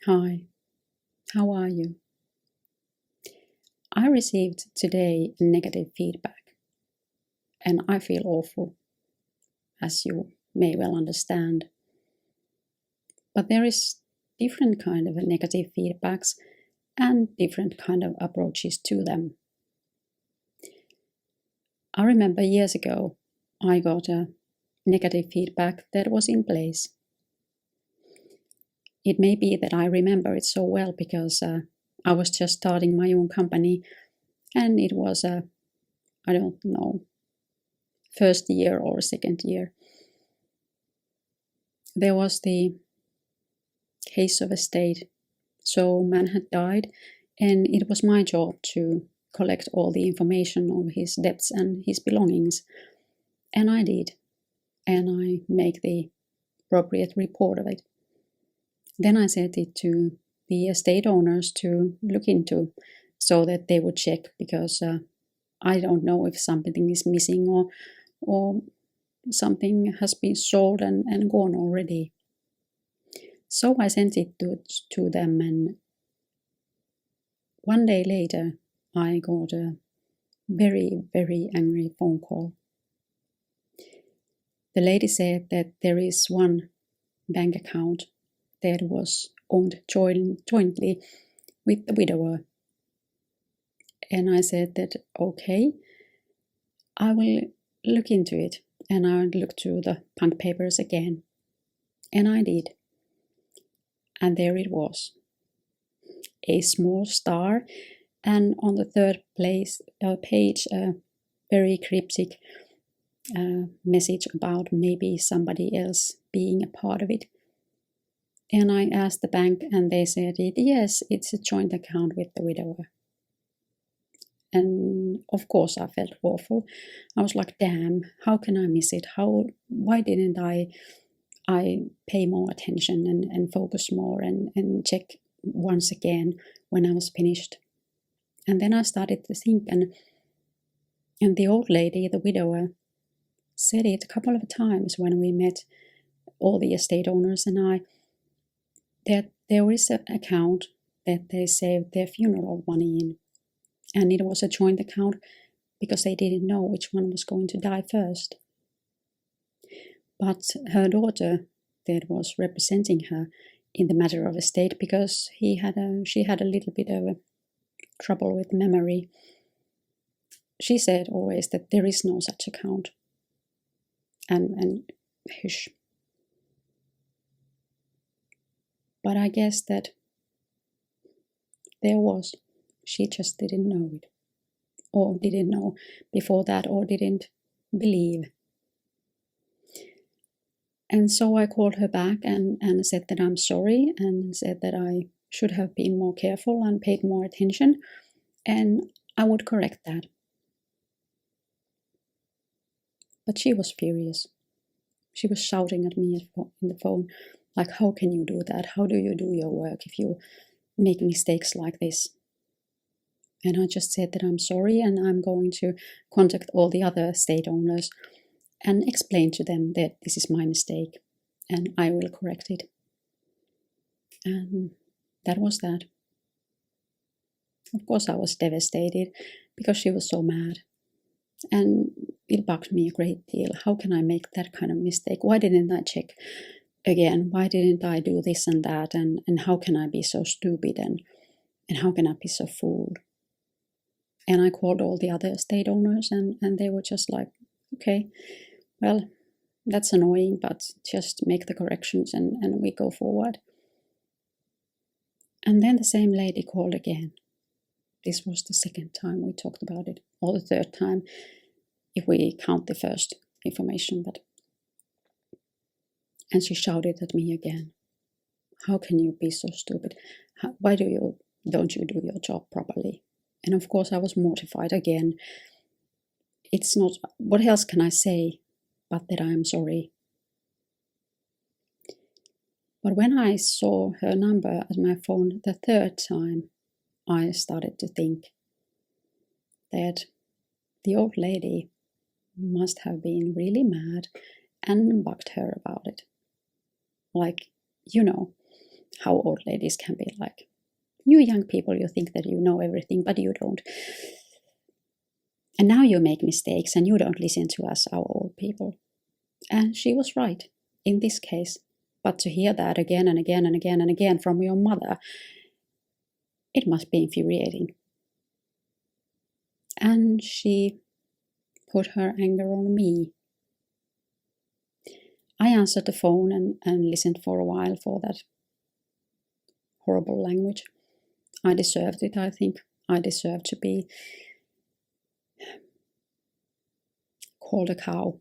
Hi, how are you? I received today negative feedback and I feel awful, as you may well understand. But there is different kind of negative feedbacks and different kind of approaches to them. I remember years ago I got a negative feedback that was in place. It may be that I remember it so well because I was just starting my own company and it was I don't know, first year or second year. There was the case of estate. So man had died and it was my job to collect all the information on his debts and his belongings. And I did. And I make the appropriate report of it. Then I sent it to the estate owners to look into so that they would check because I don't know if something is missing or something has been sold and gone already. So I sent it to them, and one day later I got a very, very angry phone call. The lady said that there is one bank account that was owned jointly with the widower. And I said that, okay, I will look into it. And I looked through the bank papers again. And I did. And there it was. A small star. And on the third page, a very cryptic message about maybe somebody else being a part of it. And I asked the bank and they said, yes, it's a joint account with the widower. And of course I felt awful. I was like, damn, how can I miss it? Why didn't I pay more attention and focus more and check once again when I was finished? And then I started to think, and the old lady, the widower, said it a couple of times when we met, all the estate owners and I, that there is an account that they saved their funeral money in. And it was a joint account because they didn't know which one was going to die first. But her daughter that was representing her in the matter of estate, because she had a little bit of trouble with memory, she said always that there is no such account. And hush. But I guess that there was. She just didn't know it. Or didn't know before that, or didn't believe. And so I called her back and said that I'm sorry and said that I should have been more careful and paid more attention. And I would correct that. But she was furious. She was shouting at me in the phone, like, how can you do that? How do you do your work if you make mistakes like this? And I just said that I'm sorry and I'm going to contact all the other estate owners and explain to them that this is my mistake and I will correct it. And that was that. Of course I was devastated because she was so mad. And it bugged me a great deal. How can I make that kind of mistake? Why didn't I check again? Why didn't I do this and that? And how can I be so stupid? And how can I be so fooled? And I called all the other estate owners and they were just like, okay, well, that's annoying, but just make the corrections and we go forward. And then the same lady called again. This was the second time we talked about it, or the third time, if we count the first information. And she shouted at me again. How can you be so stupid? Why don't you do your job properly? And of course I was mortified again. It's not, what else can I say but that I am sorry? But when I saw her number at my phone the third time, I started to think that the old lady must have been really mad and bugged her about it. Like, how old ladies can be like. You young people, you think that you know everything, but you don't. And now you make mistakes and you don't listen to us, our old people. And she was right in this case. But to hear that again and again and again and again from your mother, it must be infuriating. And she put her anger on me. I answered the phone and listened for a while for that horrible language. I deserved it, I think. I deserved to be called a cow.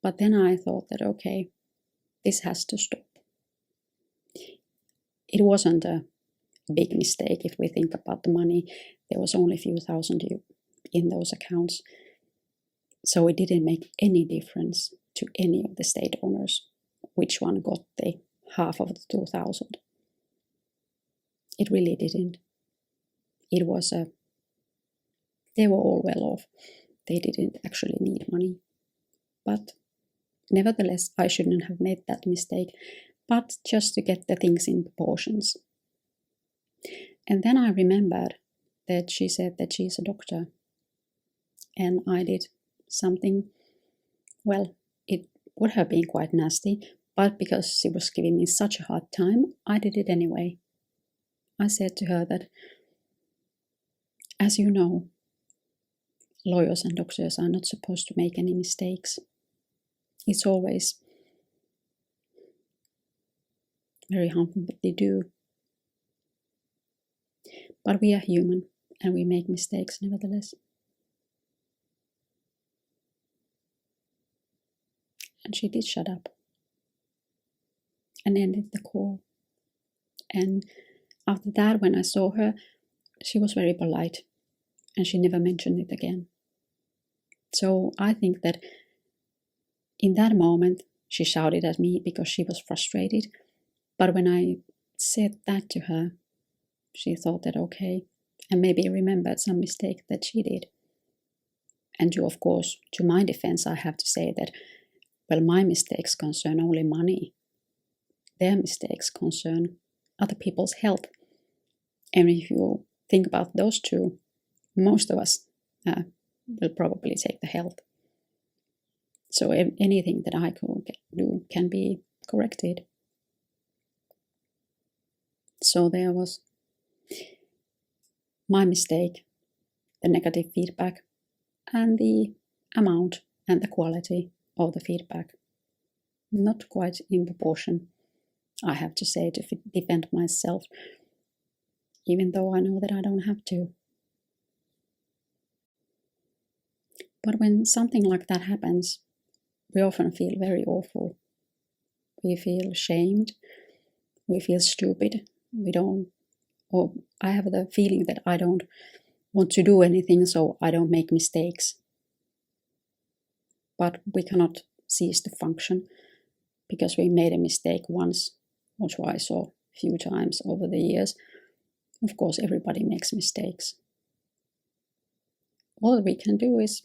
But then I thought that, okay, this has to stop. It wasn't a big mistake if we think about the money. There was only a few thousand in those accounts. So it didn't make any difference to any of the state owners which one got the half of the 2,000. It really didn't. It was they were all well off. They didn't actually need money. But nevertheless, I shouldn't have made that mistake, but just to get the things in proportions. And then I remembered that she said that she's a doctor. And I did something, well, it would have been quite nasty, but because she was giving me such a hard time, I did it anyway. I said to her that, as you know, lawyers and doctors are not supposed to make any mistakes. It's always very harmful what they do. But we are human and we make mistakes nevertheless. And she did shut up and ended the call. And after that, when I saw her, she was very polite and she never mentioned it again. So I think that in that moment, she shouted at me because she was frustrated. But when I said that to her, she thought that okay, and maybe remembered some mistake that she did. And of course, to my defense, I have to say that, well, my mistakes concern only money. Their mistakes concern other people's health. And if you think about those two, most of us will probably take the health. So anything that I could do can be corrected. So there was my mistake, the negative feedback, and the amount and the quality of the feedback. Not quite in proportion, I have to say, to defend myself, even though I know that I don't have to. But when something like that happens, we often feel very awful. We feel ashamed. We feel stupid. I have the feeling that I don't want to do anything, so I don't make mistakes. But we cannot cease to function because we made a mistake once or twice or a few times over the years. Of course, everybody makes mistakes. All we can do is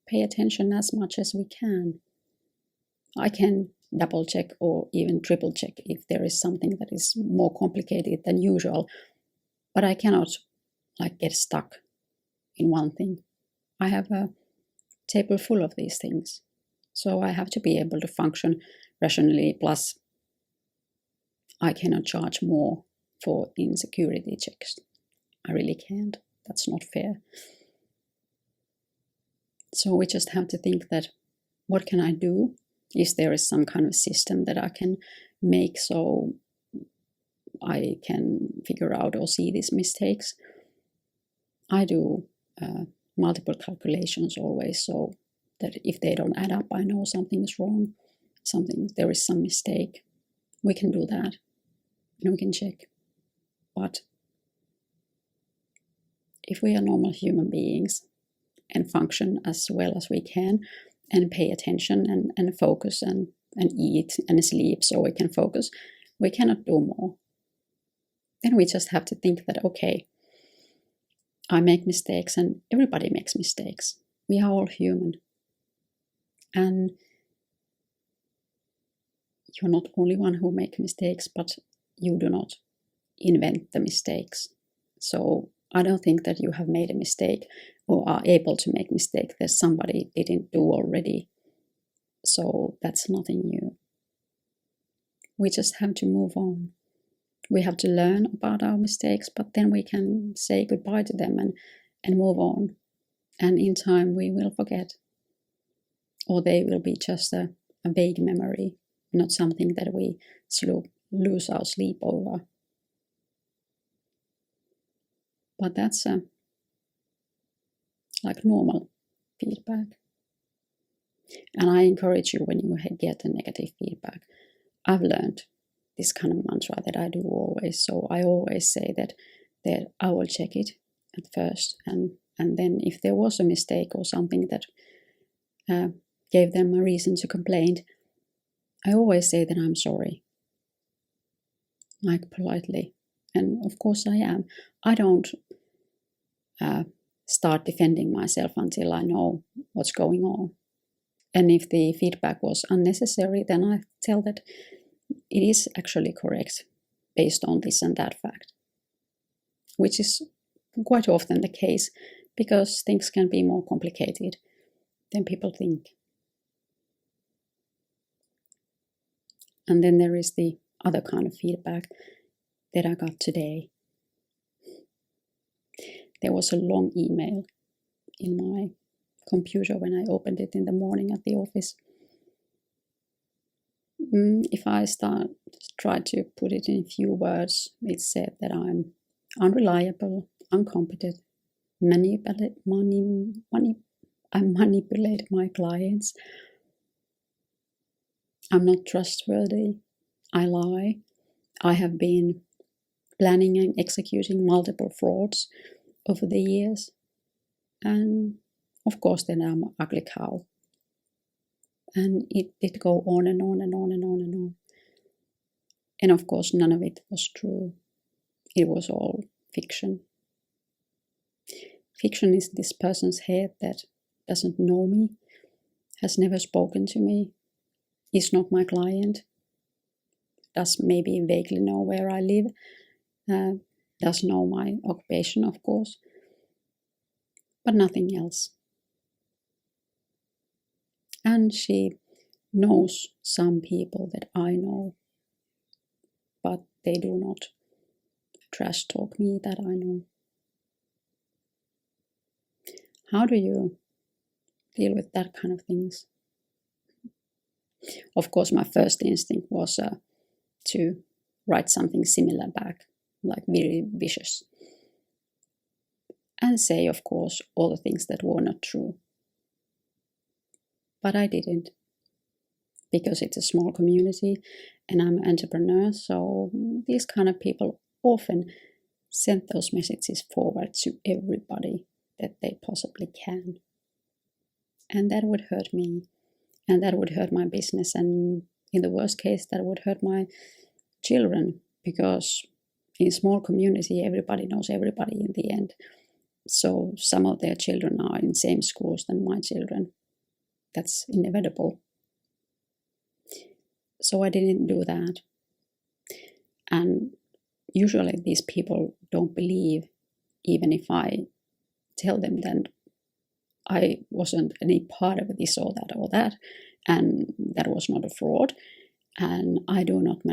pay attention as much as we can. I can double check or even triple check if there is something that is more complicated than usual, but I cannot get stuck in one thing. I have a table full of these things, so I have to be able to function rationally. Plus, I cannot charge more for insecurity checks. I really can't. That's not fair. So we just have to think that, what can I do? Is there some kind of system that I can make so I can figure out or see these mistakes? I do multiple calculations always, so that if they don't add up, I know something is wrong, there is some mistake. We can do that and we can check. But if we are normal human beings and function as well as we can, and pay attention and focus and eat and sleep so we can focus, we cannot do more. Then we just have to think that, okay, I make mistakes and everybody makes mistakes. We are all human. And you're not only one who makes mistakes, but you do not invent the mistakes. So I don't think that you have made a mistake or are able to make mistake that somebody didn't do already. So that's nothing new. We just have to move on. We have to learn about our mistakes, but then we can say goodbye to them and move on. And in time we will forget. Or they will be just a vague memory, not something that we lose our sleep over. But that's like normal feedback. And I encourage you, when you get a negative feedback, I've learned this kind of mantra that I do always. So I always say that I will check it at first, and then if there was a mistake or something that gave them a reason to complain, I always say that I'm sorry, like politely. And of course I am. I don't start defending myself until I know what's going on. And if the feedback was unnecessary, then I tell that it is actually correct based on this and that fact, which is quite often the case because things can be more complicated than people think. And then there is the other kind of feedback that I got today. There was a long email in my computer when I opened it in the morning at the office. If I try to put it in a few words, it said that I'm unreliable, incompetent, I manipulate my clients, I'm not trustworthy, I lie, I have been planning and executing multiple frauds over the years, and of course then I'm an ugly cow. And it did go on and on and on and on and on. And of course none of it was true. It was all fiction. Fiction is this person's head that doesn't know me, has never spoken to me, is not my client, does maybe vaguely know where I live, does know my occupation, of course, but nothing else. And she knows some people that I know, but they do not trash talk me that I know. How do you deal with that kind of things? Of course, my first instinct was to write something similar back, like very vicious. And say, of course, all the things that were not true. But I didn't. Because it's a small community and I'm an entrepreneur, so these kind of people often send those messages forward to everybody that they possibly can. And that would hurt me, and that would hurt my business, and in the worst case that would hurt my children, because in a small community everybody knows everybody in the end. So some of their children are in the same schools than my children. That's inevitable. So I didn't do that. And usually these people don't believe, even if I tell them that I wasn't any part of this or that, and that was not a fraud, and I do not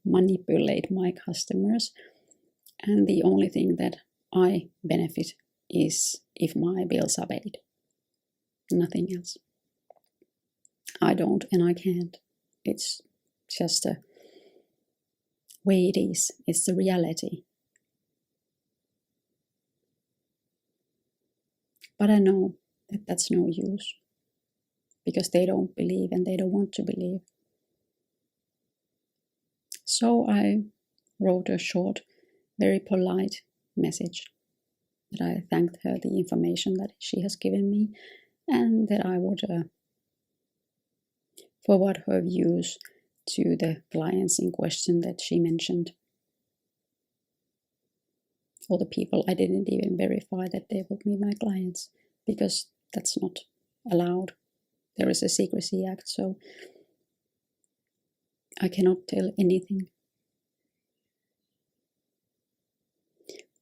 manipulate my customers, and the only thing that I benefit is if my bills are paid. Nothing else. I don't and I can't. It's just a way it is. It's the reality. But I know that that's no use, because they don't believe and they don't want to believe. So I wrote a short, very polite message that I thanked her the information that she has given me, and that I would forward her views to the clients in question that she mentioned. For the people, I didn't even verify that they would be my clients, because that's not allowed. There is a secrecy act, so I cannot tell anything.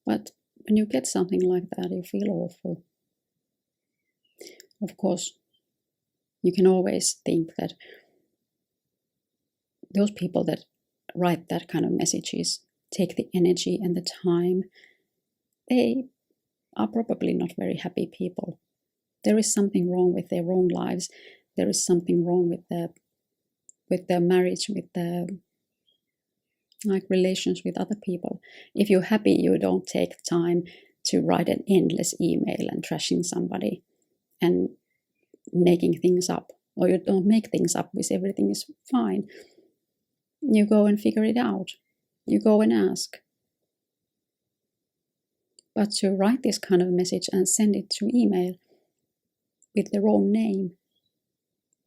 But when you get something like that, you feel awful. Of course, you can always think that those people that write that kind of messages, take the energy and the time, they are probably not very happy people. There is something wrong with their own lives. There is something wrong with their marriage, with their relations with other people. If you're happy, you don't take time to write an endless email and trashing somebody and making things up. Or you don't make things up because everything is fine. You go and figure it out. You go and ask. But to write this kind of message and send it to email with their own name,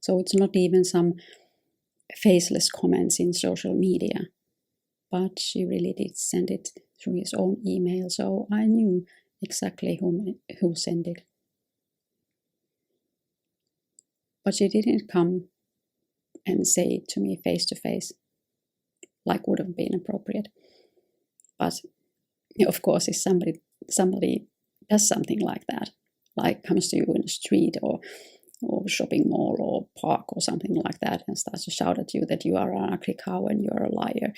so it's not even some faceless comments in social media, but she really did send it through his own email, so I knew exactly who sent it. But she didn't come and say it to me face to face, like would have been appropriate. But of course, if somebody does something like that, like comes to you in the street or shopping mall or park or something like that and starts to shout at you that you are an ugly cow and you are a liar,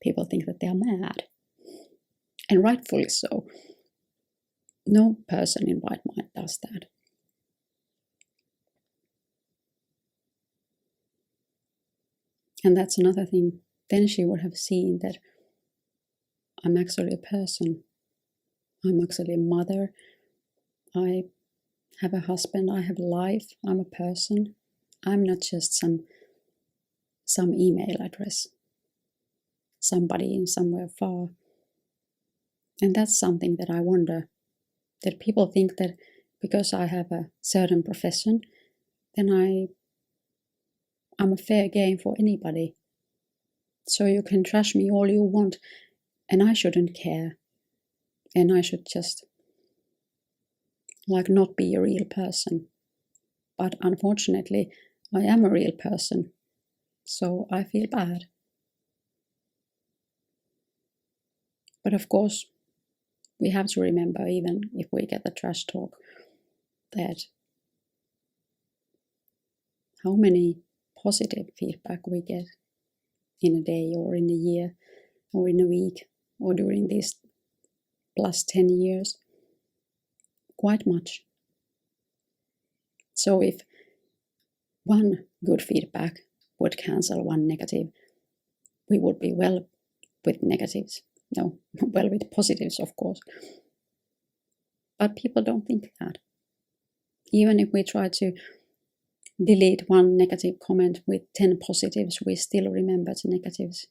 people think that they are mad. And rightfully so. No person in right mind does that. And that's another thing. Then she would have seen that I'm actually a person. I'm actually a mother. I have a husband. I have a life. I'm a person. I'm not just some email address. Somebody in somewhere far. And that's something that I wonder, that people think that because I have a certain profession, then I'm a fair game for anybody. So you can trash me all you want, and I shouldn't care. And I should just not be a real person. But unfortunately, I am a real person. So I feel bad. But of course, we have to remember, even if we get the trash talk, that how many positive feedback we get in a day or in a year or in a week or during these plus 10 years. Quite much. So if one good feedback would cancel one negative, we would be well with negatives. No, well with positives, of course. But people don't think that. Even if we try to delete one negative comment with 10 positives, we still remember the negatives.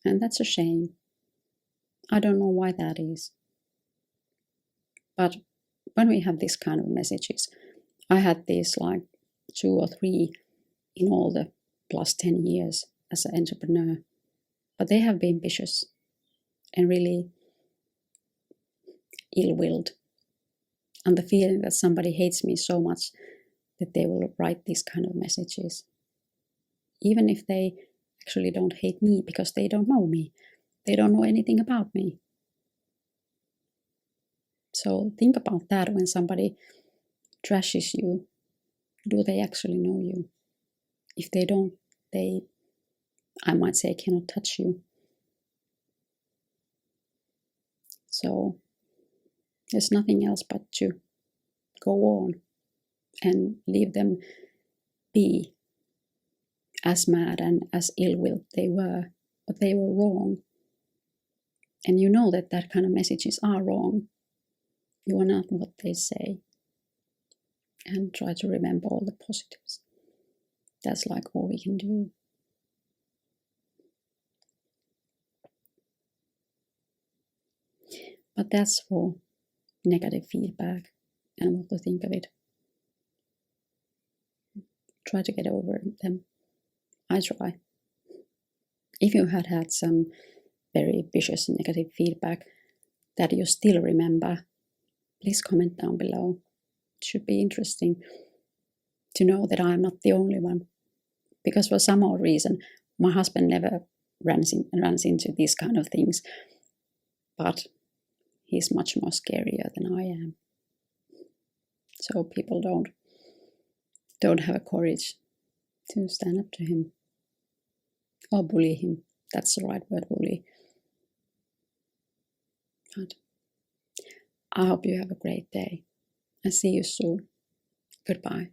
And that's a shame. I don't know why that is. But when we have this kind of messages, I had these 2 or 3 in all the plus 10 years as an entrepreneur. But they have been vicious and really ill-willed. And the feeling that somebody hates me so much that they will write these kind of messages. Even if they actually don't hate me because they don't know me. They don't know anything about me. So think about that when somebody trashes you. Do they actually know you? If they don't, they, I might say, cannot touch you. So there's nothing else but to go on and leave them be as mad and as ill-willed they were, but they were wrong. And you know that that kind of messages are wrong. You are not what they say. And try to remember all the positives. That's all we can do. But that's for negative feedback and what to think of it. Try to get over them. I try. If you had some very vicious negative feedback that you still remember, please comment down below. It should be interesting to know that I'm not the only one. Because for some odd reason, My husband never runs into these kind of things, but he's much more scarier than I am. So people don't have a courage to stand up to him or bully him. That's the right word, bully. But I hope you have a great day and see you soon. Goodbye.